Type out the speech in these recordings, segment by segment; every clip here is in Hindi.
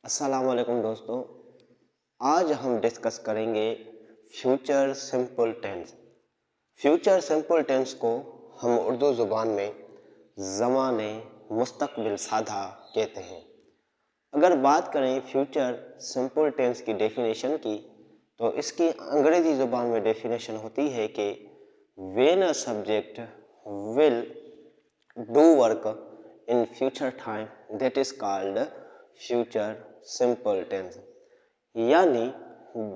अस्सलाम वालेकुम दोस्तों। आज हम डिस्कस करेंगे future simple tense. Future simple tense को हम उर्दू ज़ुबान में ज़माने मुस्तकबिल सादा कहते हैं। अगर बात करें फ्यूचर सिंपल टेंस की डेफिनेशन की, तो इसकी अंग्रेज़ी ज़ुबान में डेफिनेशन होती है कि when a subject will do work in future time that is called future simple tense. यानी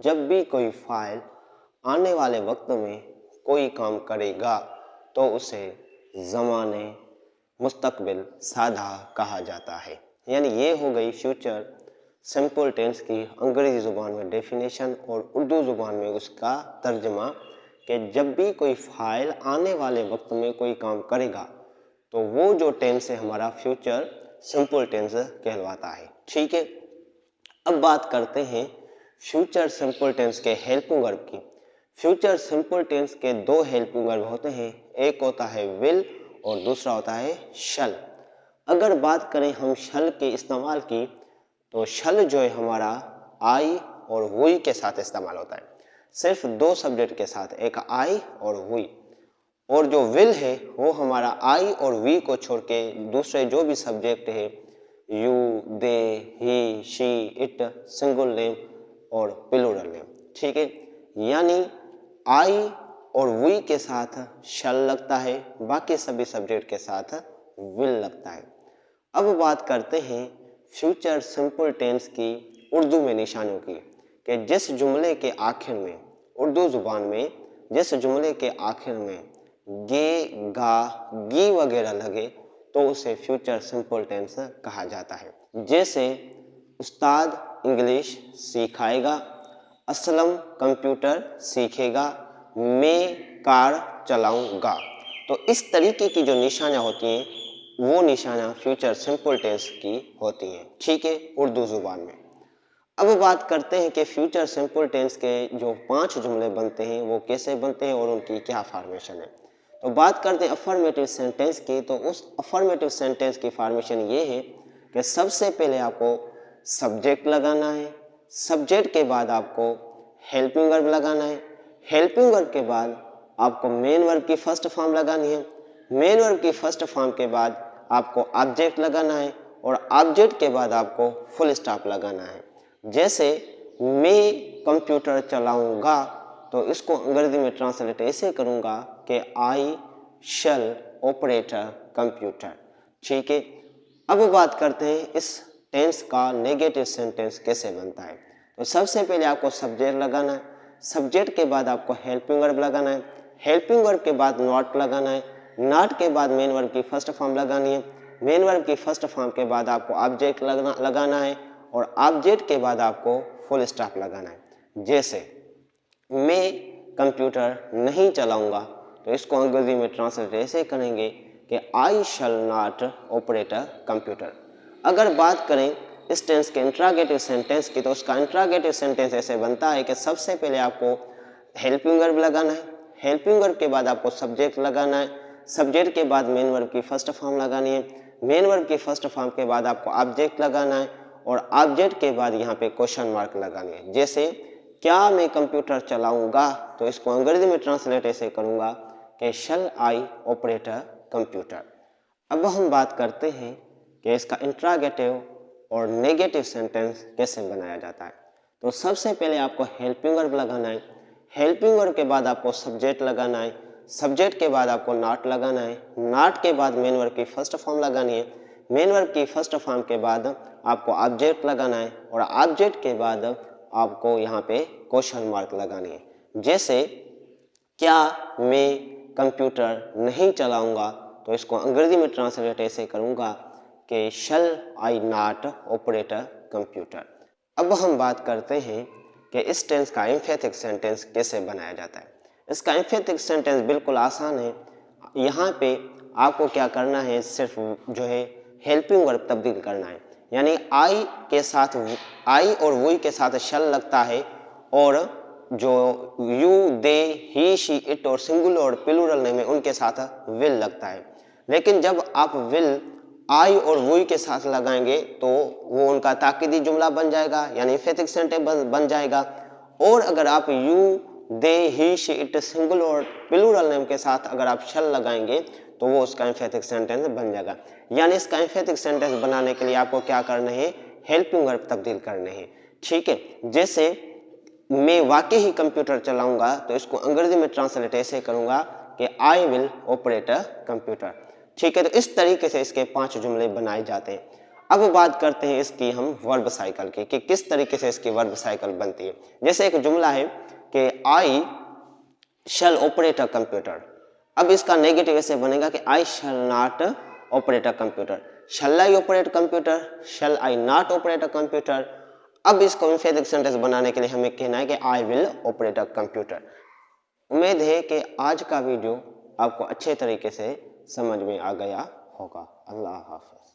जब भी कोई फाइल आने वाले वक्त में कोई काम करेगा तो उसे ज़माने मुस्तकबिल सादा कहा जाता है। यानी ये हो गई फ्यूचर सिंपल टेंस की अंग्रेज़ी ज़ुबान में डेफिनेशन और उर्दू ज़ुबान में उसका तर्जमा कि जब भी कोई फाइल आने वाले वक्त में कोई काम करेगा तो वो जो टेंस है हमारा फ्यूचर सिंपल टेंस कहलवाता है। ठीक है, अब बात करते हैं फ्यूचर सिंपल टेंस के हेल्पिंग वर्ब की। फ्यूचर सिंपल टेंस के दो हेल्पिंग वर्ब होते हैं, एक होता है विल और दूसरा होता है शल। अगर बात करें हम शल के इस्तेमाल की, तो शल जो है हमारा आई और वुई के साथ इस्तेमाल होता है, सिर्फ दो सब्जेक्ट के साथ, एक आई और वुई। और जो विल है वो हमारा आई और वी को छोड़ के दूसरे जो भी सब्जेक्ट है you, they, he, she, it, single name और प्लूरल नेम। ठीक है, यानी आई और वी के साथ शल लगता है, बाकी सभी सब्जेक्ट के साथ विल लगता है। अब बात करते हैं फ्यूचर सिंपल टेंस की उर्दू में निशानियों की, कि जिस जुमले के आखिर में उर्दू ज़ुबान में जिस जुमले के आखिर में गे, गा, गी वगैरह लगे तो उसे फ्यूचर सिंपल टेंस कहा जाता है। जैसे उस्ताद इंग्लिश सिखाएगा, असलम कंप्यूटर सीखेगा, मैं कार चलाऊंगा। तो इस तरीके की जो निशानियाँ होती हैं वो निशानियाँ फ्यूचर सिंपल टेंस की होती हैं। ठीक है, उर्दू ज़ुबान में। अब बात करते हैं कि फ्यूचर सिंपल टेंस के जो 5 जुमले बनते हैं वो कैसे बनते हैं और उनकी क्या फॉर्मेशन है। तो बात करते हैं अफर्मेटिव सेंटेंस की, तो उस अफर्मेटिव सेंटेंस की फॉर्मेशन ये है कि सबसे पहले आपको सब्जेक्ट लगाना है, सब्जेक्ट के बाद आपको हेल्पिंग वर्ब लगाना है, हेल्पिंग वर्ब के बाद आपको मेन वर्ब की फर्स्ट फॉर्म लगानी है, मेन वर्ब की फर्स्ट फॉर्म के बाद आपको ऑब्जेक्ट लगाना है और ऑब्जेक्ट के बाद आपको फुल स्टॉप लगाना है। जैसे मैं कंप्यूटर चलाऊंगा, तो इसको अंग्रेजी में ट्रांसलेट ऐसे करूंगा कि आई शल ऑपरेट कंप्यूटर। ठीक है, अब बात करते हैं इस टेंस का नेगेटिव सेंटेंस कैसे बनता है। तो सबसे पहले आपको सब्जेक्ट लगाना है, सब्जेक्ट के बाद आपको हेल्पिंग वर्ब लगाना है, हेल्पिंग वर्ब के बाद नॉट लगाना है, नॉट के बाद मेन वर्ब की फर्स्ट फॉर्म लगानी है, मेन वर्ब की फर्स्ट फॉर्म के बाद आपको ऑब्जेक्ट लगाना है और ऑब्जेक्ट के बाद आपको फुल स्टॉप लगाना है। जैसे मैं कंप्यूटर नहीं चलाऊंगा, तो इसको अंग्रेजी में ट्रांसलेट ऐसे करेंगे कि I shall not operate a computer. अगर बात करें इस टेंस के इंट्रागेटिव सेंटेंस की, तो उसका इंट्रागेटिव सेंटेंस ऐसे बनता है कि सबसे पहले आपको हेल्पिंग वर्ब लगाना है, हेल्पिंग वर्ब के बाद आपको सब्जेक्ट लगाना है, सब्जेक्ट के बाद मेन वर्ब की फर्स्ट फॉर्म लगानी है, मेन वर्ब की फर्स्ट फॉर्म के बाद आपको ऑब्जेक्ट लगाना है और ऑब्जेक्ट के बाद यहाँ पे क्वेश्चन मार्क लगानी है। जैसे क्या मैं कंप्यूटर चलाऊंगा, तो इसको अंग्रेजी में ट्रांसलेट ऐसे करूंगा कि शल आई ऑपरेट अ कंप्यूटर। अब हम बात करते हैं कि इसका इंट्रागेटिव और नेगेटिव सेंटेंस कैसे बनाया जाता है। तो सबसे पहले आपको हेल्पिंग वर्ब लगाना है, हेल्पिंग वर्ब के बाद आपको सब्जेक्ट लगाना है, सब्जेक्ट के बाद आपको नॉट लगाना है, नॉट के बाद मेन वर्ब की फर्स्ट फॉर्म लगानी है, मेन वर्ब की फर्स्ट फॉर्म के बाद आपको ऑब्जेक्ट लगाना है और ऑब्जेक्ट के बाद आपको यहाँ पे क्वेश्चन मार्क लगानी है। जैसे क्या मैं कंप्यूटर नहीं चलाऊंगा, तो इसको अंग्रेजी में ट्रांसलेट ऐसे करूंगा कि शल आई नॉट ऑपरेट अ कंप्यूटर। अब हम बात करते हैं कि इस टेंस का एम्फेटिक सेंटेंस कैसे बनाया जाता है। इसका एम्फेटिक सेंटेंस बिल्कुल आसान है। यहाँ पे आपको क्या करना है, सिर्फ जो है हेल्पिंग वर्ब तब्दील करना है, यानी आई के साथ आई और वुई के साथ शल लगता है और जो you, they, he, she, it और सिंगुलर और प्लूरल नेम है उनके साथ विल लगता है। लेकिन जब आप विल आई और वुई के साथ लगाएंगे तो वो उनका ताकीदी जुमला बन जाएगा, यानी एम्फेटिक सेंटेंस बन जाएगा। और अगर आप you, they, he, she, it singular और प्लूरल नेम के साथ अगर आप शल लगाएंगे तो वो उसका एम्फेटिक सेंटेंस बन जाएगा। यानी इसका एम्फेटिक सेंटेंस बनाने के लिए आपको क्या करना है, हेल्पिंग वर्ब तब्दील करने हैं। ठीक है, जैसे मैं वाकई ही कंप्यूटर चलाऊंगा तो इसको अंग्रेजी में ट्रांसलेट ऐसे करूंगा कि I will operate a computer. ठीक है, तो इस तरीके से इसके 5 जुमले बनाए जाते हैं। अब बात करते हैं इसकी हम वर्ब साइकिल की कि किस तरीके से इसकी वर्ब साइकिल बनती है। जैसे एक जुमला है कि I shell operate a computer. अब इसका नेगेटिव ऐसे बनेगा कि I shall not operate a computer. Shall I operate computer, shall I not operate a computer. अब इसको एम्फेटिक सेंटेंस बनाने के लिए हमें कहना है कि I will operate a computer. उम्मीद है कि आज का वीडियो आपको अच्छे तरीके से समझ में आ गया होगा। अल्लाह हाफ़िज़।